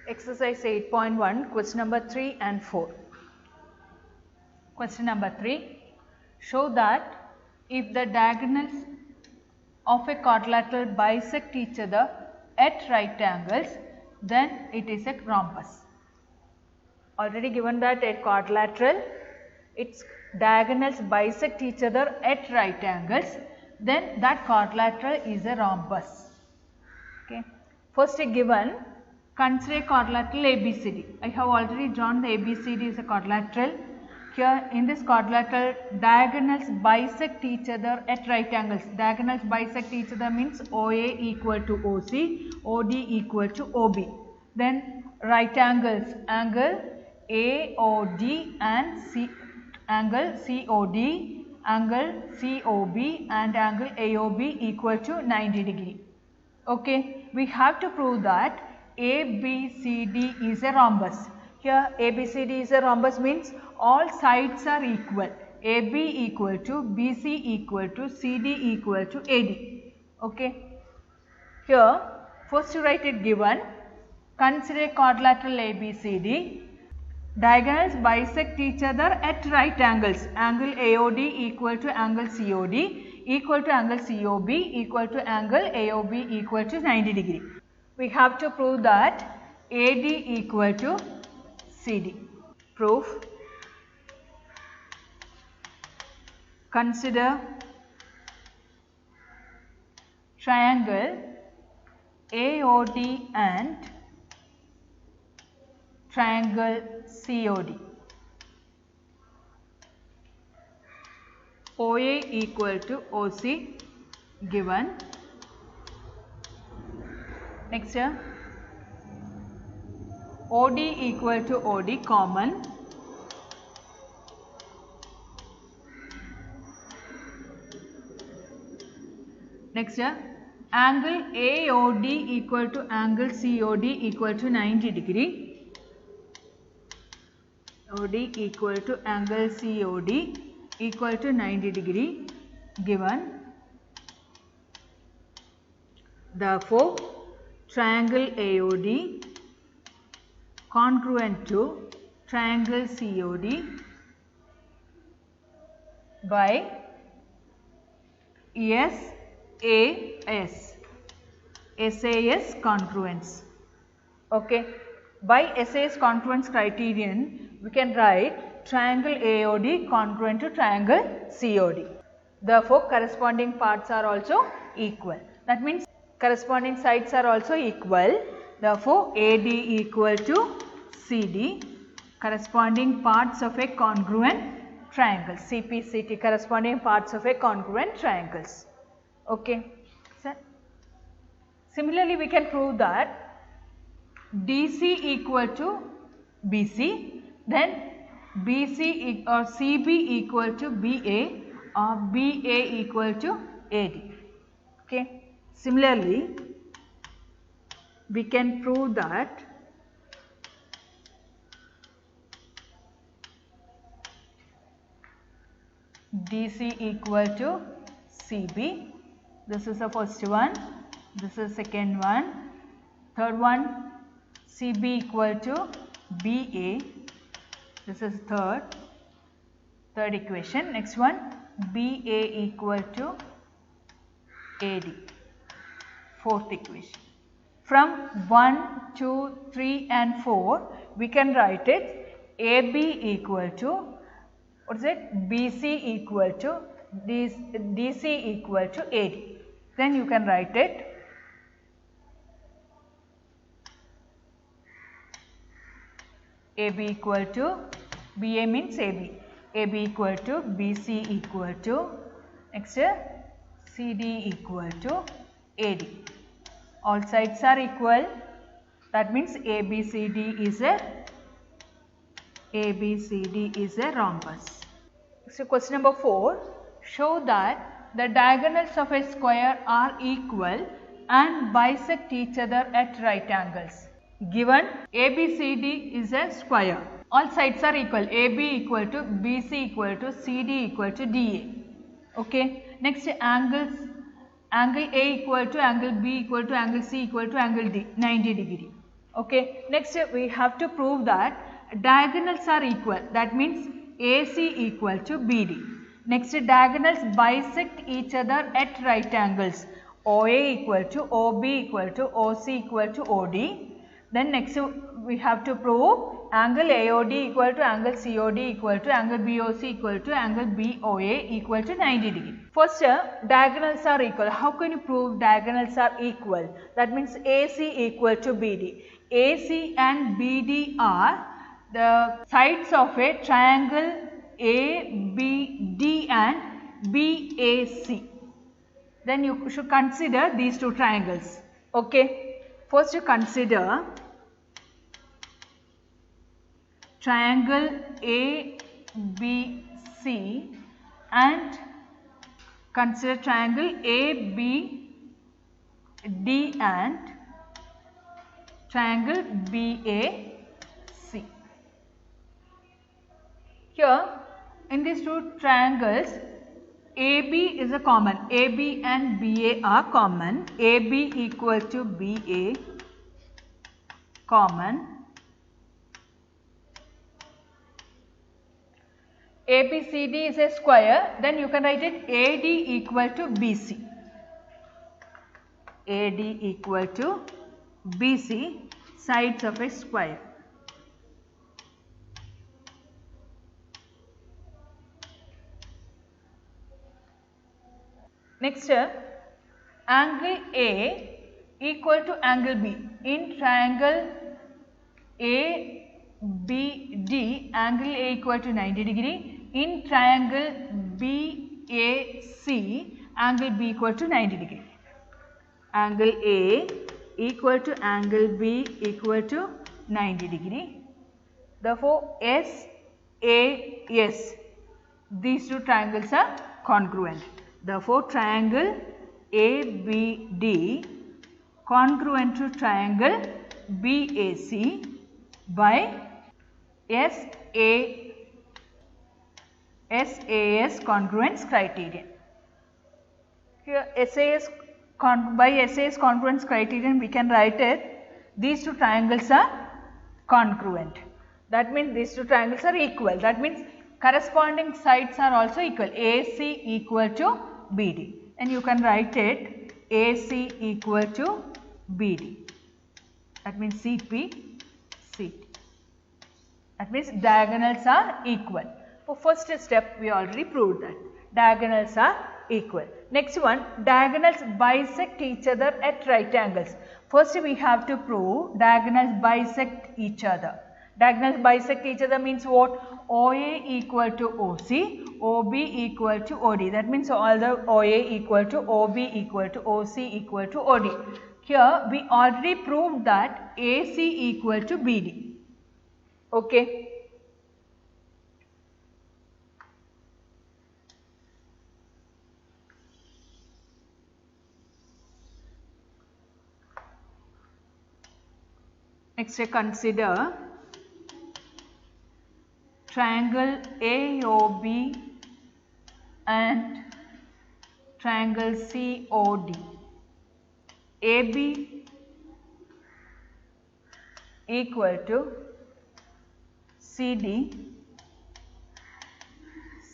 Exercise 8.1, question number 3 and 4. Question number 3. Show that if the diagonals of a quadrilateral bisect each other at right angles, then it is a rhombus. Already given that a quadrilateral, its diagonals bisect each other at right angles, then that quadrilateral is a rhombus. Okay. First given, consider a quadrilateral ABCD. I have already drawn the ABCD as a quadrilateral. Here in this quadrilateral, diagonals bisect each other at right angles. Diagonals bisect each other means OA equal to OC, OD equal to OB. Then right angles, angle AOD and angle COD, angle COB and angle AOB equal to 90 degree. Okay, we have to prove that ABCD is a rhombus. Here ABCD is a rhombus means all sides are equal. AB equal to BC equal to CD equal to AD. Okay. Here first to write it given. Consider a quadrilateral ABCD. Diagonals bisect each other at right angles. Angle AOD equal to angle COD equal to angle COB equal to angle AOB equal to 90 degree. We have to prove that AD equal to CD. Proof. Consider triangle AOD and triangle COD. OA equal to OC given. Next here, OD equal to OD common. Next here, angle AOD equal to angle COD equal to 90 degree. OD equal to angle COD equal to 90 degree given. Therefore, triangle AOD congruent to triangle COD by SAS congruence. Okay. By SAS congruence criterion, we can write triangle AOD congruent to triangle COD. Therefore, corresponding parts are also equal. That means corresponding sides are also equal. Therefore, AD equal to CD, corresponding parts of a congruent triangle. CPCT, corresponding parts of a congruent triangles. Okay. So, similarly, we can prove that DC equal to BC, then BC or CB equal to BA or BA equal to AD. Okay. Similarly, we can prove that DC equal to CB. This is the first one. This is second one. Third one, CB equal to BA. This is third equation. Next one, BA equal to AD. Fourth equation. From 1, 2, 3 and 4, we can write it AB equal to, what is it? BC equal to DC equal to AD. Then you can write it AB equal to, BA means AB. AB equal to BC equal to, next CD equal to AD. All sides are equal. That means ABCD is a rhombus. So question number 4. Show that the diagonals of a square are equal and bisect each other at right angles. Given ABCD is a square. All sides are equal. AB equal to BC equal to CD equal to DA. Okay. Next angles. Angle A equal to angle B equal to angle C equal to angle D, 90 degree. Okay, next we have to prove that diagonals are equal. That means AC equal to BD. Next, diagonals bisect each other at right angles. OA equal to OB equal to OC equal to OD. Then next we have to prove angle AOD equal to angle COD equal to angle BOC equal to angle BOA equal to 90 degree. First, diagonals are equal. How can you prove diagonals are equal? That means AC equal to BD. AC and BD are the sides of a triangle ABD and BAC. Then you should consider these two triangles. Okay. First you consider triangle ABC and consider triangle ABD and triangle BAC. Here in these two triangles, AB is a common. AB and BA are common. AB equal to BA common. ABCD is a square. Then you can write it AD equal to BC. AD equal to BC, sides of a square. Next, angle A equal to angle B. In triangle ABD, angle A equal to 90 degree. In triangle BAC, angle B equal to 90 degree. Angle A equal to angle B equal to 90 degree. Therefore, SAS, these two triangles are congruent. Therefore, triangle ABD congruent to triangle BAC by SAS congruence criterion. Here by SAS congruence criterion we can write it, these two triangles are congruent. That means these two triangles are equal. That means corresponding sides are also equal. AC equal to BD, and you can write it AC equal to BD. That means CP, CT. That means diagonals are equal. For first step we already proved that diagonals are equal. Next one, diagonals bisect each other at right angles. First we have to prove diagonals bisect each other. Diagonals bisect each other means what? OA equal to OC, OB equal to OD. That means all the OA equal to OB equal to OC equal to OD. Here we already proved that AC equal to BD. Okay. Next, consider triangle AOB and triangle COD. AB equal to CD,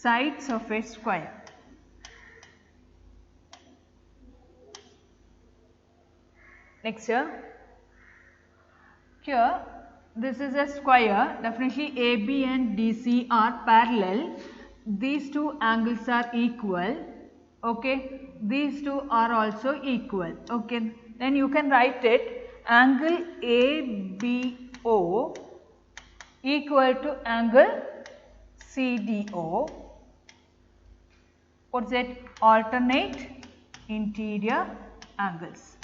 sides of a square. Next, here this is a square. Definitely AB and DC are parallel. These two angles are equal. Okay, these two are also equal. Okay, then you can write it angle ABO equal to angle CDO. What's it? Alternate interior angles.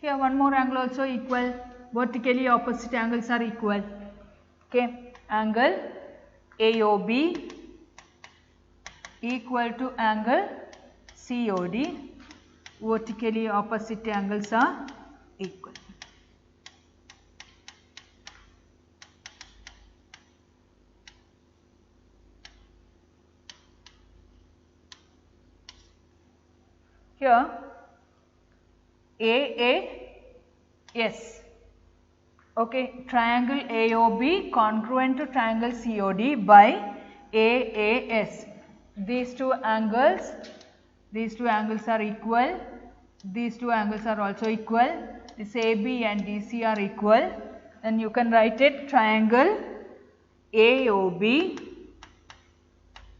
Here one more angle also equal. Vertically opposite angles are equal. Okay, angle AOB equal to angle COD. Vertically opposite angles are equal. Here AAS. Okay, triangle AOB congruent to triangle COD by AAS. These two angles are equal. These two angles are also equal. This AB and DC are equal. Then you can write it triangle AOB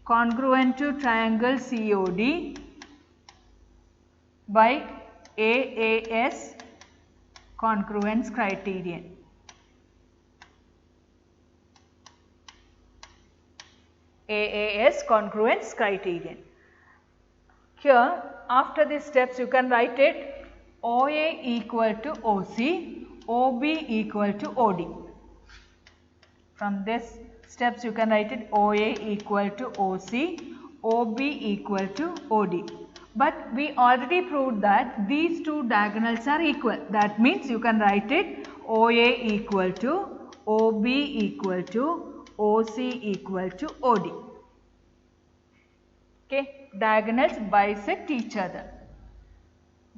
congruent to triangle COD by AAS congruence criterion. AAS congruence criterion. Here after these steps you can write it OA equal to OC, OB equal to OD. From this steps you can write it OA equal to OC, OB equal to OD. But we already proved that these two diagonals are equal. That means you can write it OA equal to OB equal to OC equal to OD. Okay, diagonals bisect each other.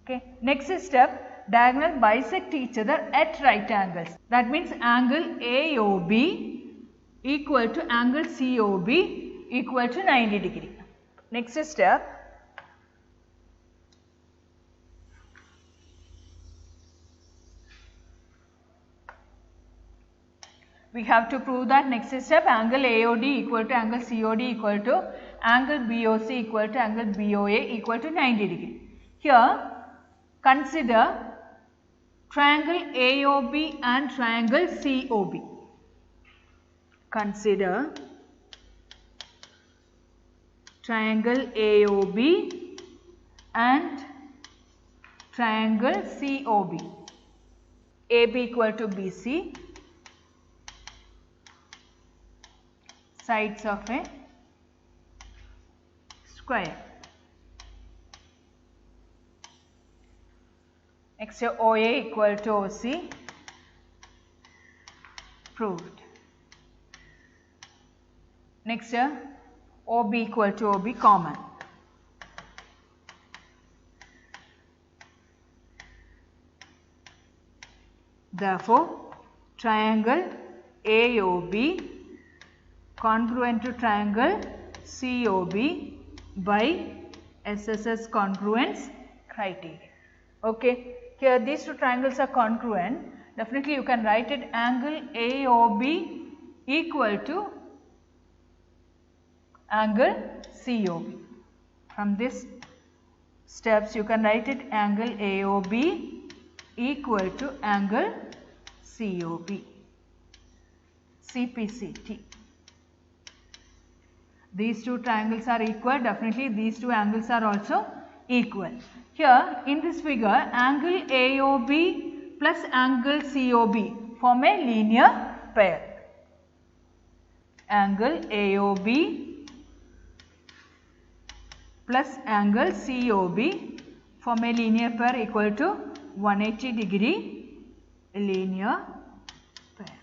Okay, next step, diagonal bisect each other at right angles. That means angle AOB equal to angle COB equal to 90 degree. Next step, we have to prove that next step angle AOD equal to angle COD equal to angle BOC equal to angle BOA equal to 90 degree. Here consider triangle AOB and triangle COB. Consider triangle AOB and triangle COB. AB equal to BC, sides of a square. Next OA equal to OC, proved. Next OB equal to OB common. Therefore, triangle AOB congruent to triangle COB by SSS congruence criterion. Okay, here these two triangles are congruent. Definitely you can write it angle AOB equal to angle COB. From this steps you can write it angle AOB equal to angle COB, CPCT. These two triangles are equal, definitely these two angles are also equal. Here in this figure angle AOB plus angle COB form a linear pair. Angle AOB plus angle COB form a linear pair equal to 180 degree linear pair.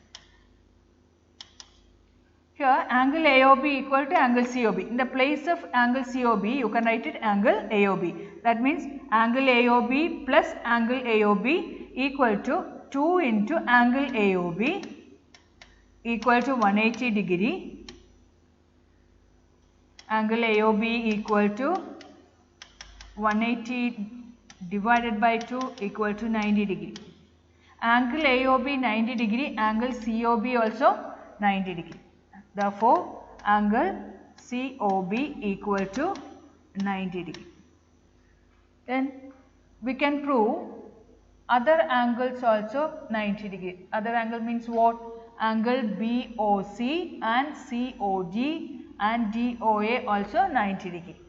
Here angle AOB equal to angle COB. In the place of angle COB you can write it angle AOB. That means angle AOB plus angle AOB equal to 2 into angle AOB equal to 180 degree. Angle AOB equal to 180 divided by 2 equal to 90 degree. Angle AOB 90 degree, angle COB also 90 degree. Therefore, angle COB equal to 90 degree. Then we can prove other angles also 90 degree. Other angle means what? Angle BOC and COG and DOA also 90 degree.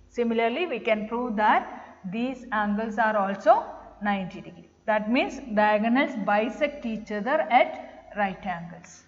Similarly, we can prove that these angles are also 90 degree. That means diagonals bisect each other at right angles.